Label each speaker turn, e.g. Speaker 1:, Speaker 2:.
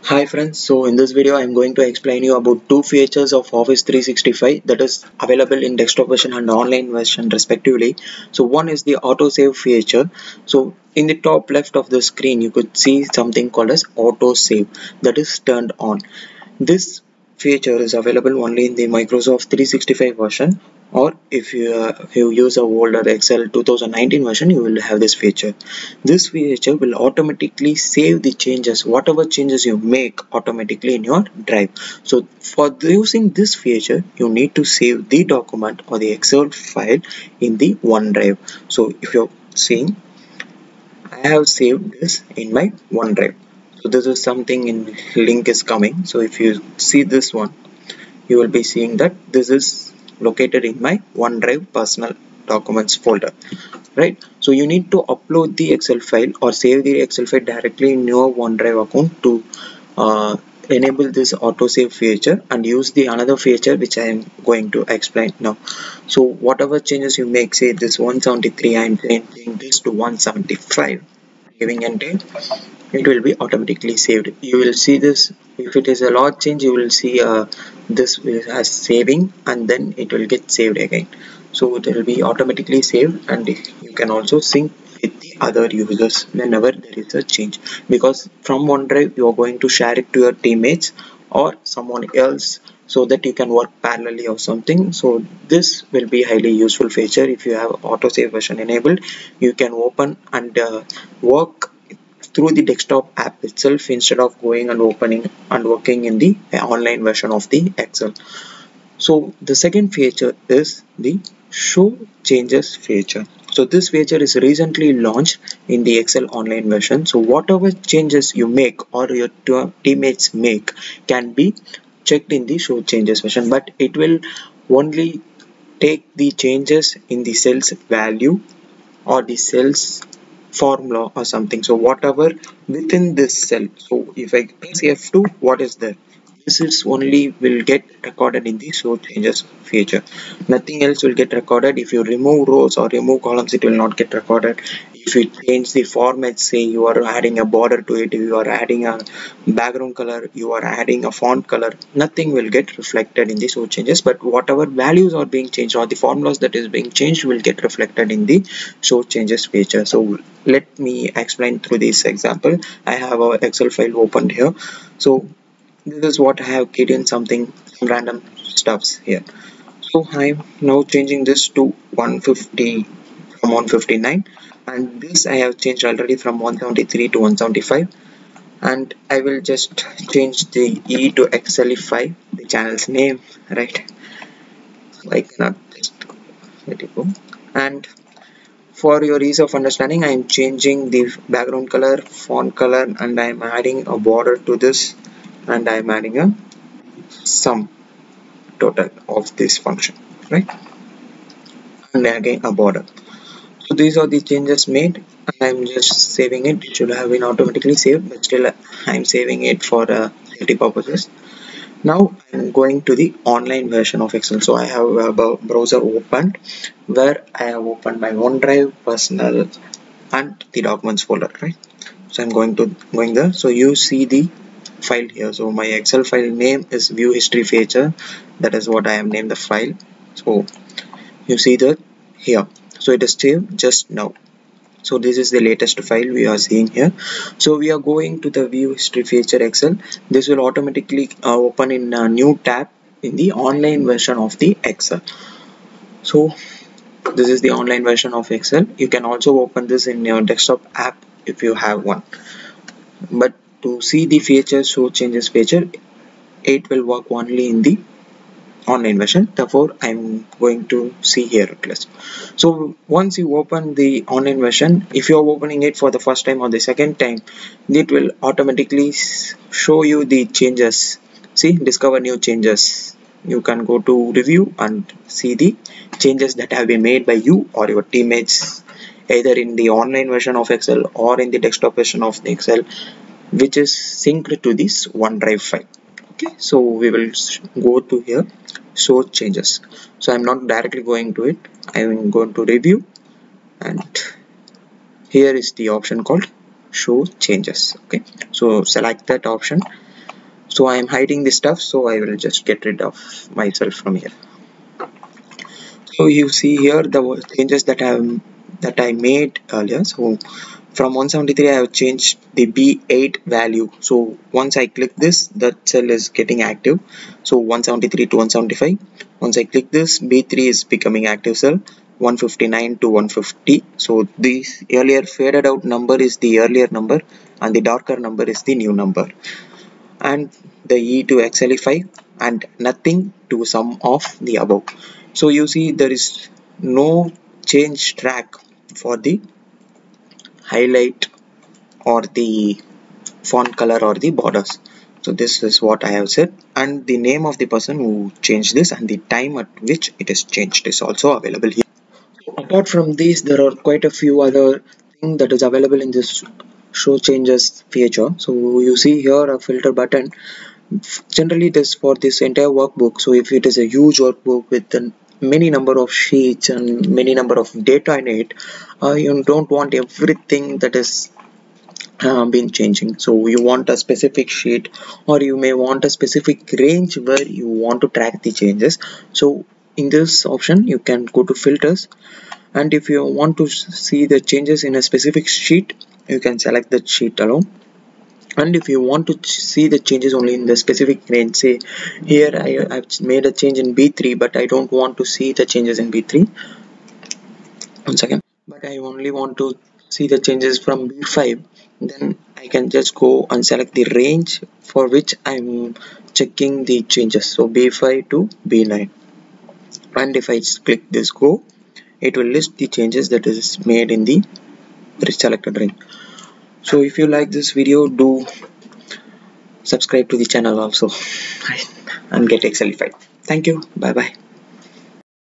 Speaker 1: Hi friends, so in this video I am going to explain you about two features of Office 365 that is available in desktop version and online version respectively. So one is the autosave feature. So in the top left of the screen you could see something called as autosave that is turned on. This feature is available only in the Microsoft 365 version, or if you use a older Excel 2019 version, you will have this feature. This feature will automatically save the changes, whatever changes you make automatically in your drive. So for using this feature, you need to save the document or the Excel file in the OneDrive. So if you're seeing, I have saved this in my OneDrive. So this is something in link is coming. So if you see this one, you will be seeing that this is located in my OneDrive personal documents folder, right? So you need to upload the Excel file or save the Excel file directly in your OneDrive account to uh, enable this autosave feature and use the another feature which I am going to explain now. So whatever changes you make, say this 173, I am changing this to 175, giving enter, it will be automatically saved. You will see this. If it is a lot change, you will see this as saving, and then it will get saved again. So it will be automatically saved, and you can also sync with the other users whenever there is a change, because from OneDrive you are going to share it to your teammates or someone else so that you can work parallelly or something. So this will be highly useful feature. If you have autosave version enabled, you can open and work through the desktop app itself instead of going and opening and working in the online version of the Excel. So the second feature is the show changes feature. So this feature is recently launched in the Excel online version. So whatever changes you make or your teammates make can be checked in the show changes version, but it will only take the changes in the cells value or the cells formula or something. So whatever within this cell, so if I press F2, what is there? This is only will get recorded in the show changes feature. Nothing else will get recorded. If you remove rows or remove columns, it will not get recorded. If you change the format, say you are adding a border to it, you are adding a background color, you are adding a font color, nothing will get reflected in the show changes, but whatever values are being changed or the formulas that is being changed will get reflected in the show changes feature. So let me explain through this example. I have a Excel file opened here. So this is what I have keyed in some random stuffs here. So I'm now changing this to 150 from 159, and this I have changed already from 173 to 175, and I will just change the E to Excelify, the channel's name, right? So I cannot just let it go. And for your ease of understanding, I am changing the background color, font color, and I am adding a border to this, and I am adding a sum total of this function, right? And again a border. So these are the changes made, and I'm just saving it. It should have been automatically saved, but still I'm saving it for safety purposes. Now I'm going to the online version of Excel. So I have a browser opened where I have opened my OneDrive, personal, and the documents folder, right? So I'm going there. So you see the file here. So my Excel file name is view history feature. That is what I have named the file. So you see that here. So it is saved just now. So this is the latest file we are seeing here. So we are going to the view history feature Excel. This will automatically open in a new tab in the online version of the Excel. So this is the online version of Excel. You can also open this in your desktop app if you have one. But to see the features, show changes feature, it will work only in the online version. Therefore I'm going to see here at least. So once you open the online version, if you are opening it for the first time or the second time, it will automatically show you the changes. See, discover new changes. You can go to review and see the changes that have been made by you or your teammates, either in the online version of Excel or in the desktop version of the Excel, which is synced to this OneDrive file. Okay, so we will go to here, show changes. So I'm not directly going to it. I'm going to review, and here is the option called show changes. Okay, so select that option, So I am hiding this stuff, so I will just get rid of myself from here. So you see here the changes that I made earlier. So from 173 I have changed the B8 value. So once I click this, that cell is getting active. So 173 to 175. Once I click this, B3 is becoming active cell. 159 to 150. So this earlier faded out number is the earlier number and the darker number is the new number. And the E to XLify and nothing to sum of the above. So you see there is no change track for the highlight or the font color or the borders. So this is what I have said, and the name of the person who changed this and the time at which it is changed is also available here. Apart from these, there are quite a few other things that is available in this show changes feature. So you see here a filter button. Generally it is for this entire workbook. So if it is a huge workbook with many number of sheets and many number of data in it, you don't want everything that is been changing. So you want a specific sheet, or you may want a specific range where you want to track the changes. So in this option you can go to filters, and if you want to see the changes in a specific sheet, you can select that sheet alone. And if you want to see the changes only in the specific range, say here I've made a change in B3 but I don't want to see the changes in B3, one second, but I only want to see the changes from B5, then I can just go and select the range for which I'm checking the changes, so B5 to B9. And if I click this go, it will list the changes that is made in the selected range. So if you like this video, do subscribe to the channel also and get Excelified. Thank you. Bye bye.